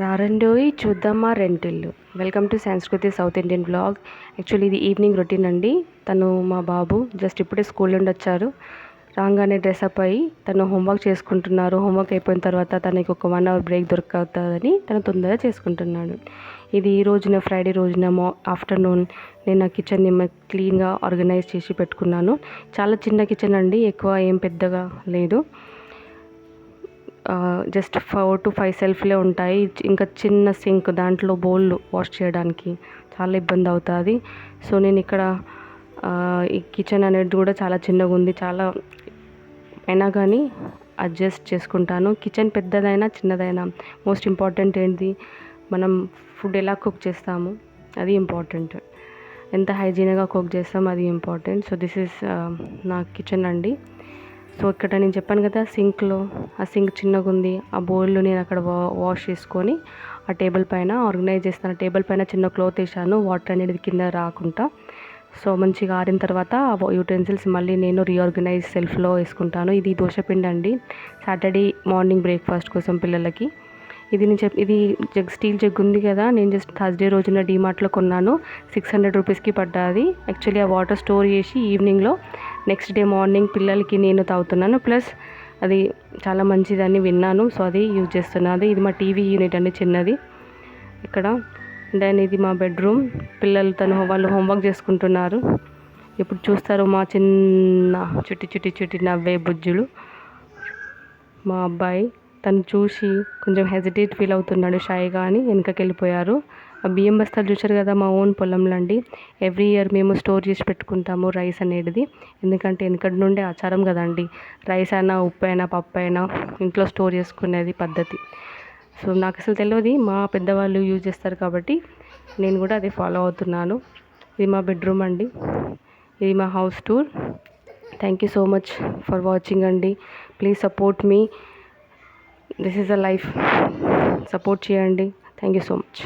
రారండోయి చూద్దామా రెంటిల్లు. Welcome to సంస్కృతి south Indian blog. Actually ఇది ఈవినింగ్ రొటీన్ అండి. తను మా బాబు జస్ట్ ఇప్పుడే స్కూల్ నుండి వచ్చారు. రాగానే డ్రెస్అప్ అయ్యి తను హోంవర్క్ చేసుకుంటున్నారు. హోంవర్క్ అయిపోయిన తర్వాత తనకి ఒక 1 అవర్ బ్రేక్ దొరుకుతుందని తను తొందరగా చేసుకుంటున్నాడు. ఇది ఈ రోజున ఫ్రైడే రోజున ఆఫ్టర్నూన్ నేను నా కిచెన్ని క్లీన్గా ఆర్గనైజ్ చేసి పెట్టుకున్నాను. చాలా చిన్న కిచెన్ అండి, ఎక్కువ ఏం పెద్దగా లేదు. జస్ట్ 4 to 5 సెల్ఫ్లే ఉంటాయి. ఇంకా చిన్న సింక్, దాంట్లో బౌల్ వాష్ చేయడానికి చాలా ఇబ్బంది అవుతుంది. సో నేను ఇక్కడ ఈ కిచెన్ అనేది కూడా చాలా చిన్నగా ఉంది. చాలా అయినా కానీ అడ్జస్ట్ చేసుకుంటాను. కిచెన్ పెద్దదైనా చిన్నదైనా మోస్ట్ ఇంపార్టెంట్ ఏంటి, మనం ఫుడ్ ఎలా కుక్ చేస్తాము అది ఇంపార్టెంట్. ఎంత హైజీన్గా కుక్ చేస్తాం అది ఇంపార్టెంట్. సో దిస్ ఈస్ నా కిచెన్ అండి. సో ఇక్కడ నేను చెప్పాను కదా, సింక్లో ఆ సింక్ చిన్నగా ఉంది. ఆ బౌల్లో నేను అక్కడ వాష్ చేసుకొని ఆ టేబుల్ పైన ఆర్గనైజ్ చేస్తాను. టేబుల్ పైన చిన్న క్లాత్ వేసాను, వాటర్ అనేది కింద రాకుండా. సో మంచిగా ఆరిన తర్వాత ఆ యూటెన్సిల్స్ మళ్ళీ నేను రీఆర్గనైజ్ సెల్ఫ్లో వేసుకుంటాను. ఇది దోశపిండి అండి, సాటర్డే మార్నింగ్ బ్రేక్ఫాస్ట్ కోసం పిల్లలకి. ఇది స్టీల్ జగ్ ఉంది కదా, నేను జస్ట్ థర్స్డే రోజున డీమార్ట్లో కొన్నాను. 600 రూపీస్కి పడ్డాది. యాక్చువల్లీ ఆ వాటర్ స్టోర్ చేసి ఈవినింగ్లో నెక్స్ట్ డే మార్నింగ్ పిల్లలకి నేను తాగుతున్నాను. ప్లస్ అది చాలా మంచిదని విన్నాను, సో అది యూజ్ చేస్తున్నది. ఇది మా టీవీ యూనిట్ అండి, చిన్నది. ఇక్కడ దెన్ ఇది మా బెడ్రూమ్. పిల్లలు వాళ్ళు హోంవర్క్ చేసుకుంటున్నారు. ఇప్పుడు చూస్తారు మా చిన్న చుట్టి నవ్వే బుజ్జులు. మా అబ్బాయి తను చూసి కొంచెం హెజిటేట్ ఫీల్ అవుతున్నాడు, షైగా అని వెనకకి వెళ్ళిపోయారు. ఆ బియ్యం బస్తాలు చూశారు కదా, మా ఓన్ పొలంలో అండి. ఎవ్రీ ఇయర్ మేము స్టోర్ చేసి పెట్టుకుంటాము రైస్ అనేది. ఎందుకంటే వెనకటి నుండే ఆచారం కదండి, రైస్ అయినా ఉప్పు అయినా పప్పు అయినా ఇంట్లో స్టోర్ చేసుకునేది పద్ధతి. సో నాకు అసలు తెలియదు, మా పెద్దవాళ్ళు యూజ్ చేస్తారు కాబట్టి నేను కూడా అది ఫాలో అవుతున్నాను. ఇది మా బెడ్రూమ్ అండి, ఇది మా house tour. Thank you so much for watching అండి. ప్లీజ్ సపోర్ట్ మీ. This is a life. Support చేయండి. Thank you so much.